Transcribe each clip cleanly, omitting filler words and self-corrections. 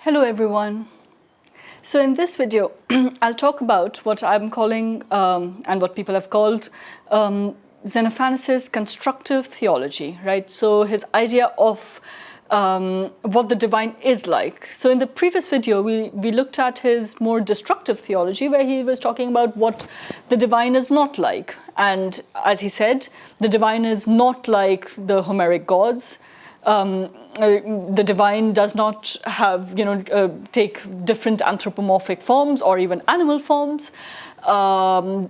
Hello everyone. So in this video, I'll talk about what I'm calling, and what people have called, Xenophanes' constructive theology, right? So his idea of what the divine is like. So in the previous video, we looked at his more destructive theology, where he was talking about what the divine is not like. And as he said, the divine is not like the Homeric gods. The divine does not have, take different anthropomorphic forms or even animal forms. The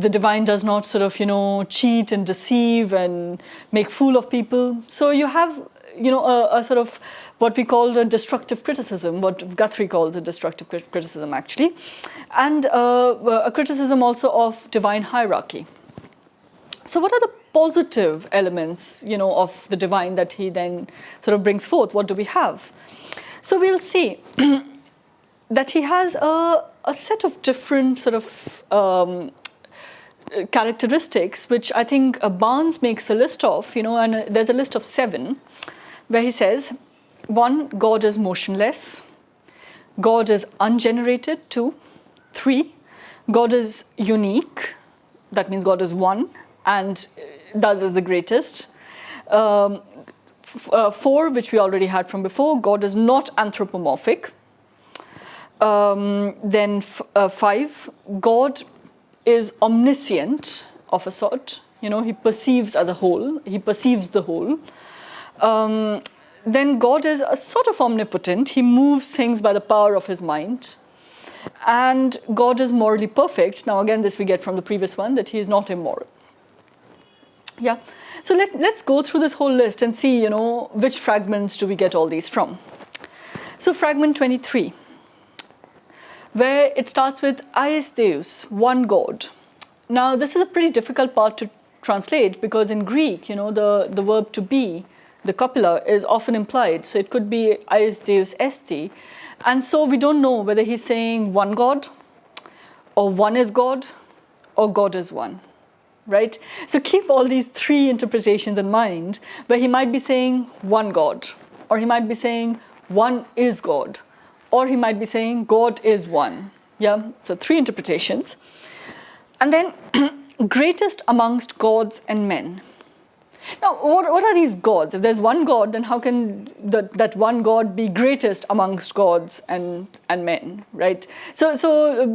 divine does not sort of, cheat and deceive and make fool of people. So you have, a sort of what we call a destructive criticism, what Guthrie calls a destructive criticism actually, and a criticism also of divine hierarchy. So what are the positive elements, of the divine that he then sort of brings forth? What do we have? So we'll see that he has a set of different sort of characteristics, which I think Barnes makes a list of, and there's a list of 7, where he says, 1, God is motionless. God is ungenerated. 2, 3, God is unique. That means God is one, and thus is the greatest. 4, which we already had from before, God is not anthropomorphic. Then 5, God is omniscient of a sort. He perceives as a whole. He perceives the whole. Then God is a sort of omnipotent. He moves things by the power of his mind. And God is morally perfect. Now again, this we get from the previous one, that he is not immoral. Yeah, so let's go through this whole list and see, which fragments do we get all these from. So fragment 23, where it starts with Iis Deus, one God. Now this is a pretty difficult part to translate, because in Greek, the verb to be, the copula, is often implied. So it could be Iis Deus esti. And so we don't know whether he's saying one God, or one is God, or God is one. Right? So keep all these 3 interpretations in mind, where he might be saying one God, or he might be saying one is God, or he might be saying God is one. Yeah, so 3 interpretations. And then greatest amongst gods and men. Now, what are these gods? If there's one God, then how can that one God be greatest amongst gods and men, right? So a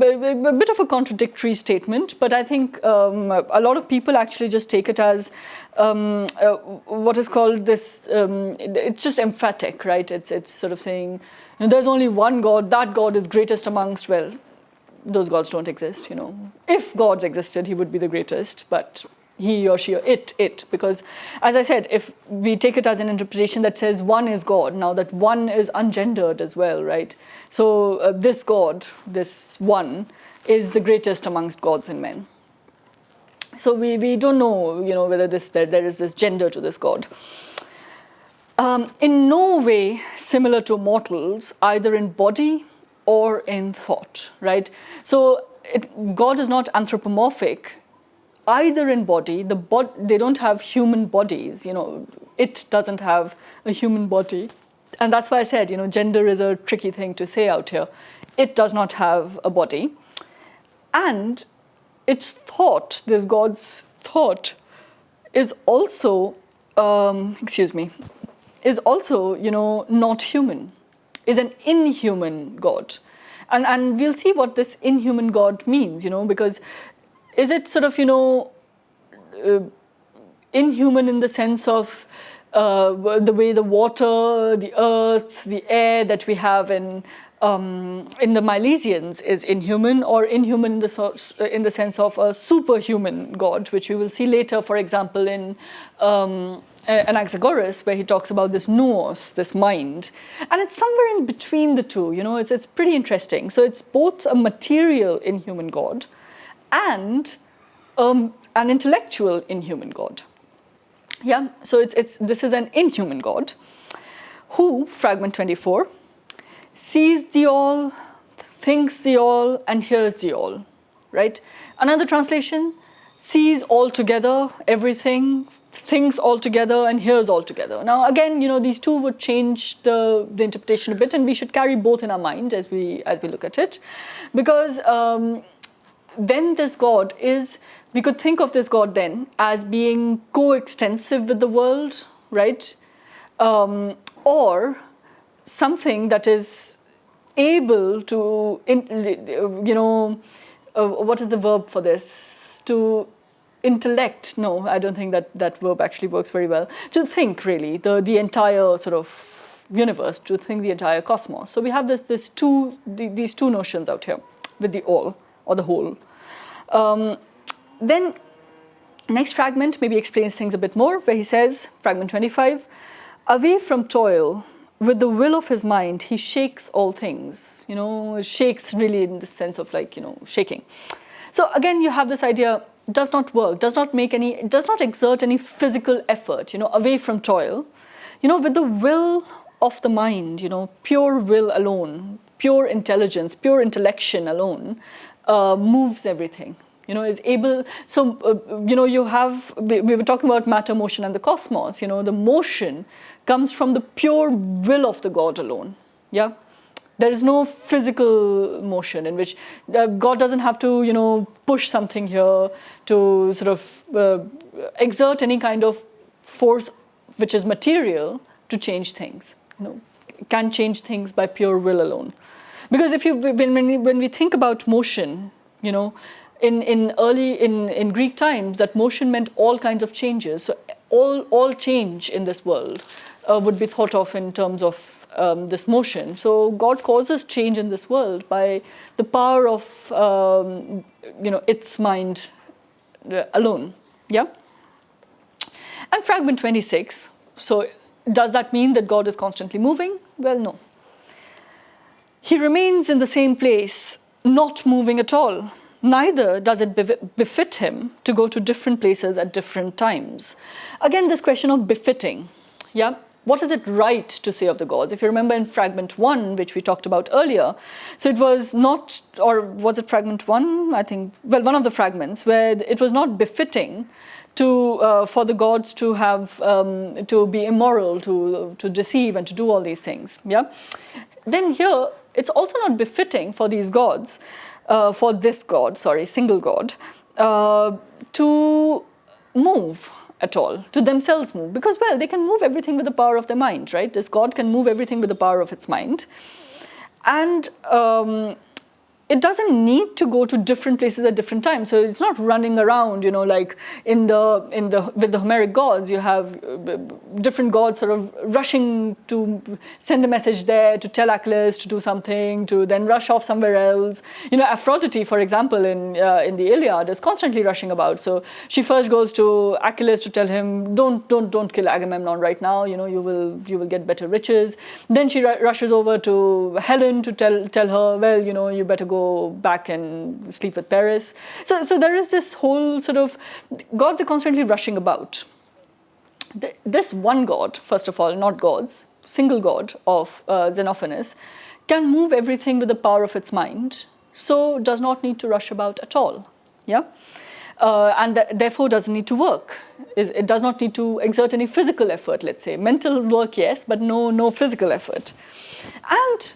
bit of a contradictory statement, but I think a lot of people actually just take it as what is called this, it's just emphatic, right? It's sort of saying, there's only one God, that God is greatest amongst, well, those gods don't exist, If gods existed, he would be the greatest, but he or she or it, because as I said, if we take it as an interpretation that says one is God, now that one is ungendered as well, right? So this God, this one, is the greatest amongst gods and men. So we don't know, whether there is this gender to this God. In no way similar to mortals, either in body or in thought, right? So God is not anthropomorphic, either in body. They don't have human bodies, it doesn't have a human body. And that's why I said, gender is a tricky thing to say out here. It does not have a body. And its thought, this God's thought, is also, is also, not human, is an inhuman God. And we'll see what this inhuman God means, because is it sort of, inhuman in the sense of the way the water, the earth, the air that we have in the Milesians is inhuman, or inhuman in the sense of a superhuman God, which we will see later, for example, in Anaxagoras, where he talks about this nous, this mind. And it's somewhere in between the two, it's pretty interesting. So it's both a material inhuman God and an intellectual inhuman God. Yeah, so this is an inhuman God who, fragment 24, sees the all, thinks the all, and hears the all, right? Another translation sees all together, everything, thinks all together, and hears all together. Now, again, these two would change the interpretation a bit, and we should carry both in our mind as we look at it, because then this God we could think of this God then as being coextensive with the world, right? Or something that is able to, what is the verb for this? To intellect. No, I don't think that verb actually works very well. To think, really, the entire sort of universe, to think the entire cosmos. So we have these two notions out here with the all or the whole. Then next fragment maybe explains things a bit more, where he says, fragment 25, away from toil, with the will of his mind, he shakes all things. Shakes really in the sense of shaking. So again, you have this idea, does not work, does not exert any physical effort, away from toil, with the will of the mind, pure will alone, pure intelligence, pure intellection alone, moves everything. Is able, so, we were talking about matter, motion, and the cosmos. The motion comes from the pure will of the God alone. Yeah? There is no physical motion in which God doesn't have to, push something here to sort of exert any kind of force which is material to change things. Can change things by pure will alone. Because when we think about motion, in Greek times, that motion meant all kinds of changes. So all change in this world would be thought of in terms of this motion. So God causes change in this world by the power of its mind alone. Yeah. And fragment 26. So does that mean that God is constantly moving? Well, no. He remains in the same place, not moving at all. Neither does it befit him to go to different places at different times. Again, this question of befitting. Yeah? What is it right to say of the gods? If you remember in fragment 1, which we talked about earlier, so it was not, or was it fragment 1? I think, well, one of the fragments where it was not befitting for the gods to have, to be immoral, to deceive and to do all these things. Yeah? Then here, it's also not befitting for these gods, for this God, single God, to move at all, to themselves move. Because, well, they can move everything with the power of their mind, right? This God can move everything with the power of its mind. And it doesn't need to go to different places at different times. So it's not running around, like with the Homeric gods, you have different gods sort of rushing to send a message there, to tell Achilles to do something, to then rush off somewhere else. Aphrodite, for example, in the Iliad, is constantly rushing about. So she first goes to Achilles to tell him, don't kill Agamemnon right now. You will get better riches. Then she rushes over to Helen to tell her, well, you better go back and sleep with Paris. So there is this whole sort of, gods are constantly rushing about. This one God, first of all, not gods, single God of Xenophanes, can move everything with the power of its mind, so does not need to rush about at all. Yeah? And therefore doesn't need to work. It does not need to exert any physical effort, let's say. Mental work, yes, but no physical effort. And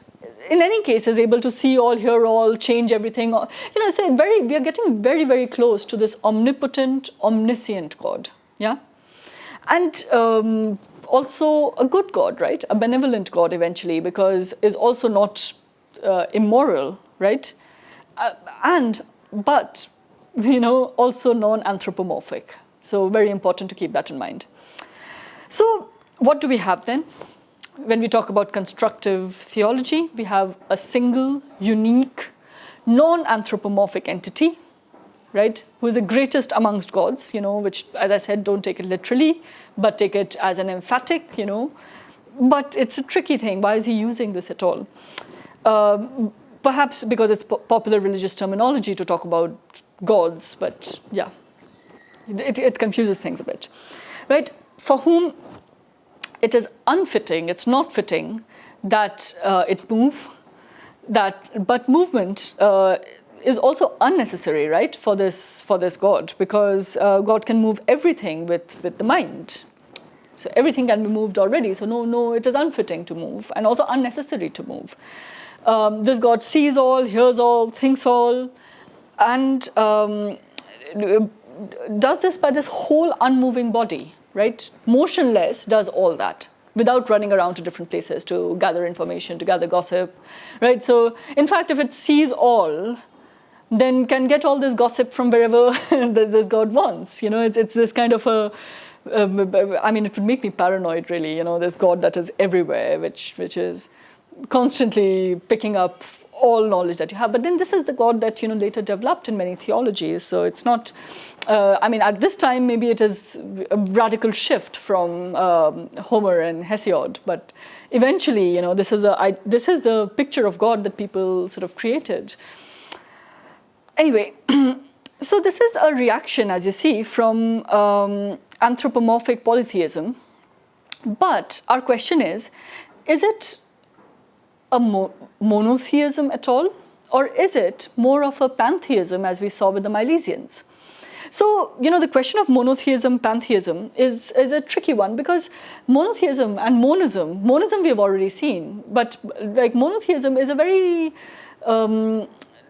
in any case, is able to see all, hear all, change everything. So we are getting very, very close to this omnipotent, omniscient God. Yeah, and also a good God, right? A benevolent God eventually, because is also not immoral, right? But also non-anthropomorphic. So very important to keep that in mind. So what do we have then? When we talk about constructive theology, we have a single, unique, non-anthropomorphic entity, right, who is the greatest amongst gods, which, as I said, don't take it literally, but take it as an emphatic, But it's a tricky thing. Why is he using this at all? Perhaps because it's popular religious terminology to talk about gods, but yeah, it confuses things a bit, right? For whom it is unfitting, it's not fitting that it move, but movement is also unnecessary, right, for this God, because God can move everything with the mind. So everything can be moved already. So no, it is unfitting to move, and also unnecessary to move. This God sees all, hears all, thinks all, and does this by this whole unmoving body, right? Motionless, does all that without running around to different places to gather information, to gather gossip, right? So in fact, if it sees all, then can get all this gossip from wherever this God wants. It's this kind of a, I mean, it would make me paranoid, really, this God that is everywhere, which is constantly picking up all knowledge that you have. But then this is the God that later developed in many theologies. So it's not, I mean, at this time maybe it is a radical shift from Homer and Hesiod, but eventually this is the picture of God that people sort of created. Anyway, so this is a reaction, as you see, from anthropomorphic polytheism. But our question is it a monotheism at all? Or is it more of a pantheism, as we saw with the Milesians? So, the question of monotheism, pantheism is a tricky one, because monotheism and monism we have already seen, but like monotheism is a very,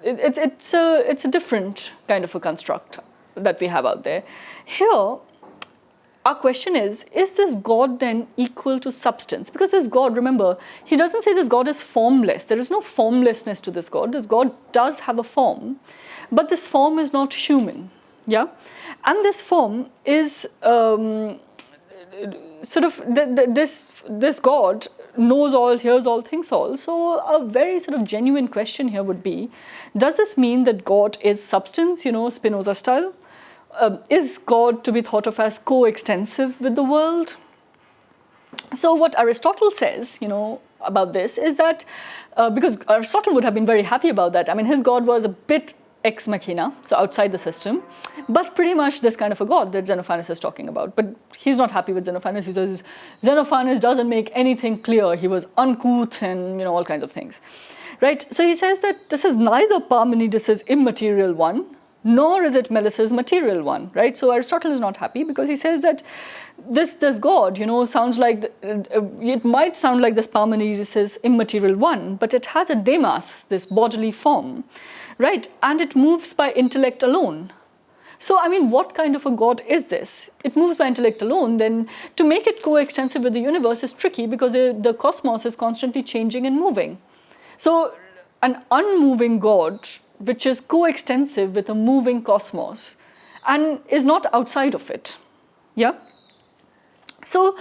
it's a different kind of a construct that we have out there. Here, our question is this God then equal to substance? Because this God, remember, he doesn't say this God is formless. There is no formlessness to this God. This God does have a form, but this form is not human. Yeah? And this form is sort of, this God knows all, hears all, thinks all. So a very sort of genuine question here would be, does this mean that God is substance, Spinoza style? Is God to be thought of as coextensive with the world? So what Aristotle says, about this is that, because Aristotle would have been very happy about that. I mean, his God was a bit ex machina, so outside the system, but pretty much this kind of a God that Xenophanes is talking about. But he's not happy with Xenophanes. He says Xenophanes doesn't make anything clear. He was uncouth and all kinds of things, right? So he says that this is neither Parmenides' immaterial one, nor is it Melis's material one, right? So Aristotle is not happy because he says that this God, sounds like, it might sound like this Parmenides' immaterial one, but it has a demas, this bodily form, right? And it moves by intellect alone. So, I mean, what kind of a God is this? It moves by intellect alone. Then to make it coextensive with the universe is tricky because the cosmos is constantly changing and moving. So an unmoving God, which is coextensive with a moving cosmos and is not outside of it. Yeah? So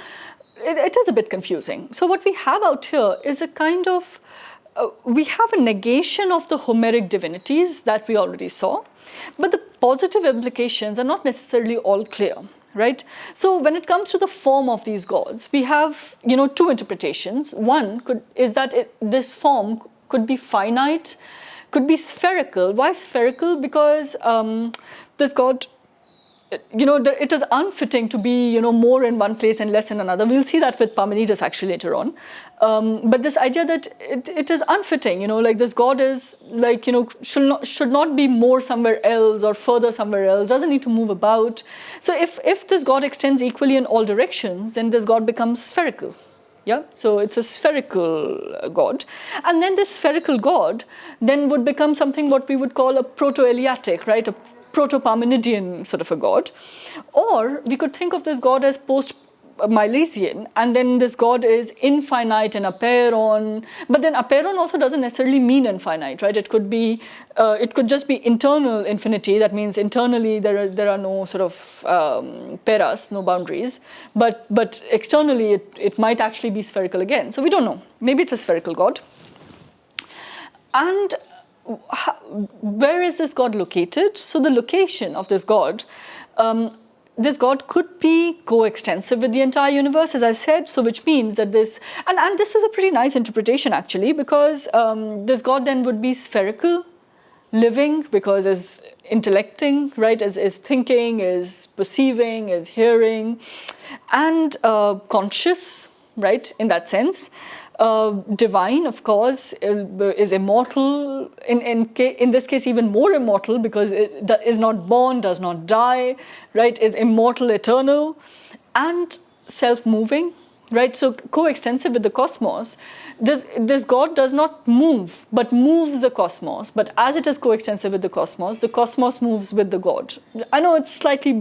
it is a bit confusing. So what we have out here is a kind of, we have a negation of the Homeric divinities that we already saw, but the positive implications are not necessarily all clear, right? So when it comes to the form of these gods, we have, two interpretations. One is that this form could be finite, could be spherical. Why spherical? Because this God, it is unfitting to be, more in one place and less in another. We'll see that with Parmenides actually later on. But this idea that it is unfitting, like this God is like, should not be more somewhere else or further somewhere else, doesn't need to move about. So if this God extends equally in all directions, then this God becomes spherical. Yeah, so it's a spherical God. And then this spherical God then would become something what we would call a proto-Eleatic, right? A proto-Parmenidean sort of a God. Or we could think of this God as post-Milesian, and then this God is infinite and apeiron. But then apeiron also doesn't necessarily mean infinite, right? It could be, it could just be internal infinity. That means internally there are no sort of peras, no boundaries. But externally it might actually be spherical again. So we don't know. Maybe it's a spherical God. And where is this God located? So the location of this God could be coextensive with the entire universe, as I said, so which means that this, and this is a pretty nice interpretation actually, because this God then would be spherical, living, because is intellecting, right, is thinking, is perceiving, is hearing, and conscious, right, in that sense. Divine, of course, is immortal, in this case even more immortal, because it is not born, does not die, right, is immortal, eternal, and self-moving, right? So coextensive with the cosmos. This God does not move, but moves the cosmos. But as it is coextensive with the cosmos moves with the God. I know it's slightly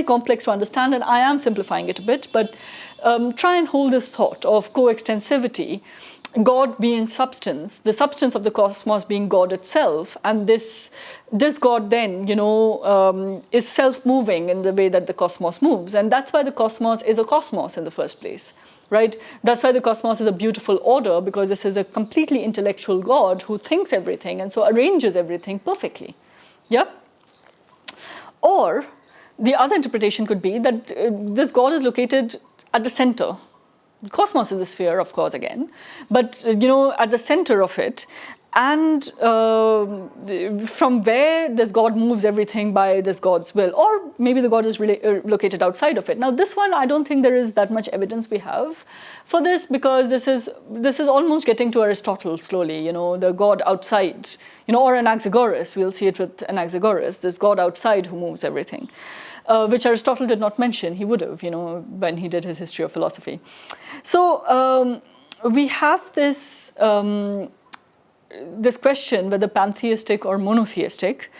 complex to understand, and I am simplifying it a bit, but try and hold this thought of coextensivity, God being substance, the substance of the cosmos being God itself, and this God then, is self-moving in the way that the cosmos moves, and that's why the cosmos is a cosmos in the first place, right? That's why the cosmos is a beautiful order, because this is a completely intellectual God who thinks everything and so arranges everything perfectly, yeah? Or the other interpretation could be that this God is located at the center. The cosmos is a sphere, of course, again, but at the center of it, and from where this God moves everything by this God's will, or maybe the God is really located outside of it. Now, this one, I don't think there is that much evidence we have for this, because this is almost getting to Aristotle slowly. The God outside, or Anaxagoras. We'll see it with Anaxagoras. This God outside who moves everything. Which Aristotle did not mention. He would have, when he did his history of philosophy. So we have this question whether pantheistic or monotheistic,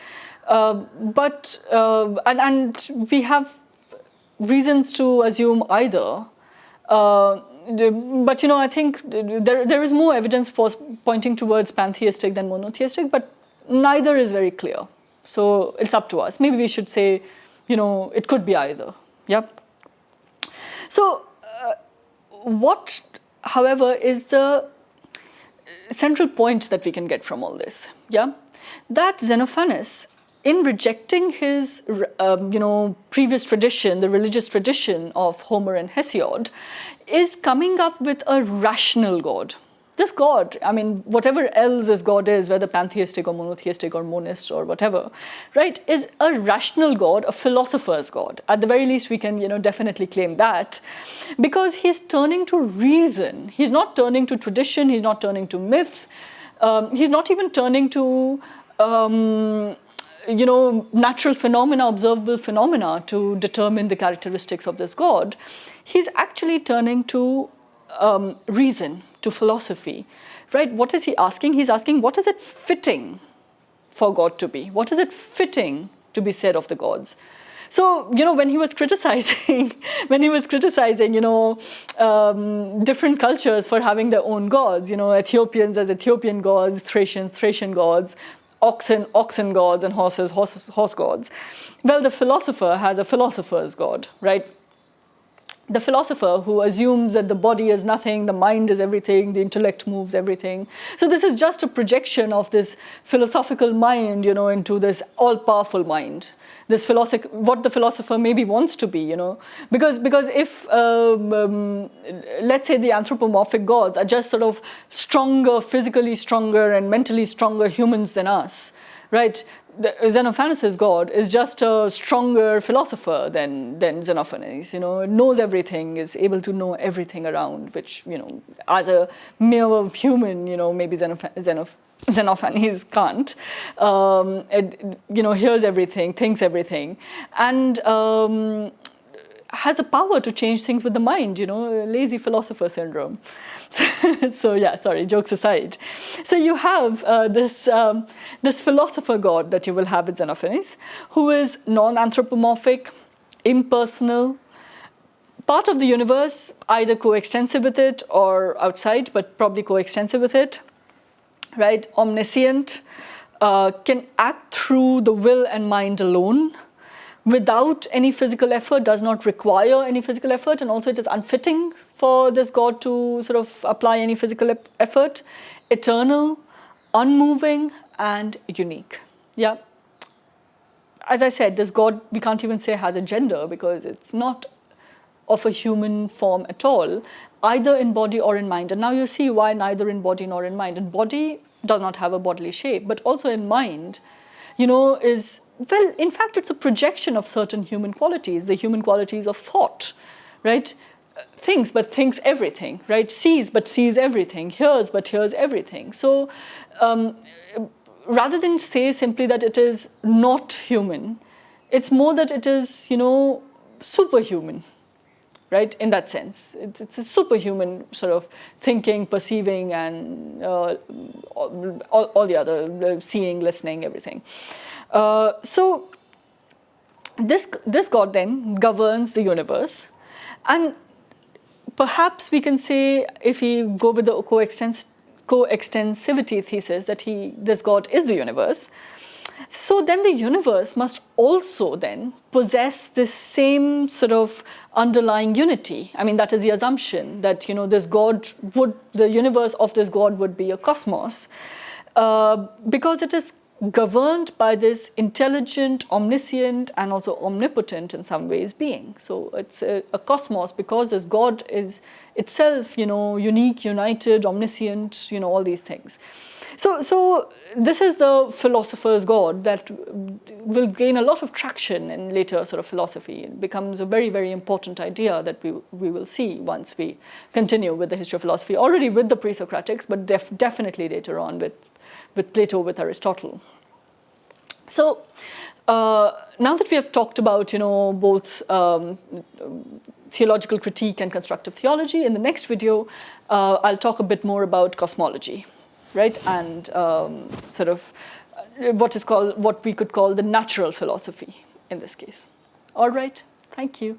and we have reasons to assume either. But I think there is more evidence pointing towards pantheistic than monotheistic, but neither is very clear. So it's up to us. Maybe we should say, it could be either. Yep. So what, however, is the central point that we can get from all this? Yeah, that Xenophanes, in rejecting his previous tradition, the religious tradition of Homer and Hesiod, is coming up with a rational God. This God, whatever else this God is, whether pantheistic or monotheistic or monist or whatever, right, is a rational God, a philosopher's God. At the very least, we can, definitely claim that, because he's turning to reason. He's not turning to tradition. He's not turning to myth. He's not even turning to, natural phenomena, observable phenomena to determine the characteristics of this God. He's actually turning to reason, to philosophy, right? What is he asking? He's asking, what is it fitting for God to be? What is it fitting to be said of the gods? So, when he was criticizing, different cultures for having their own gods, Ethiopians as Ethiopian gods, Thracians, Thracian gods, oxen gods, and horses, horse gods. Well, the philosopher has a philosopher's God, right? The philosopher who assumes that the body is nothing, the mind is everything, the intellect moves everything. So this is just a projection of this philosophical mind, into this all-powerful mind. This what the philosopher maybe wants to be, because if let's say the anthropomorphic gods are just sort of stronger, physically stronger and mentally stronger humans than us, right? Xenophanes' God is just a stronger philosopher than Xenophanes, knows everything, is able to know everything around, which, as a mere human, maybe Xenophanes can't, hears everything, thinks everything, and has the power to change things with the mind, lazy philosopher syndrome. So yeah, sorry, jokes aside. So you have this philosopher God that you will have with Xenophanes, who is non-anthropomorphic, impersonal, part of the universe, either coextensive with it or outside, but probably coextensive with it, right? Omniscient, can act through the will and mind alone, without any physical effort, does not require any physical effort, and also it is unfitting for this God to sort of apply any physical effort. Eternal, unmoving, and unique. Yeah. As I said, this God, we can't even say has a gender, because it's not of a human form at all, either in body or in mind. And now you see why neither in body nor in mind. In body does not have a bodily shape, but also in mind, is, well, in fact, it's a projection of certain human qualities, the human qualities of thought, right? thinks but thinks everything, right? Sees but sees everything, hears but hears everything. So rather than say simply that it is not human, it's more that it is, superhuman, right? In that sense, it's a superhuman sort of thinking, perceiving, and all the other seeing, listening, everything. So this God then governs the universe, and perhaps we can say, if we go with the coextensivity thesis, that this God is the universe. So then the universe must also then possess this same sort of underlying unity. I mean, that is the assumption that, the universe of this God would be a cosmos, because it is governed by this intelligent, omniscient, and also omnipotent in some ways being. So it's a cosmos because this God is itself, unique, united, omniscient, all these things. So this is the philosopher's God that will gain a lot of traction in later sort of philosophy. It becomes a very, very important idea that we will see once we continue with the history of philosophy, already with the pre-Socratics, but definitely later on with Plato, with Aristotle. So now that we have talked about, both theological critique and constructive theology, in the next video, I'll talk a bit more about cosmology, right? And sort of what we could call the natural philosophy in this case. All right, thank you.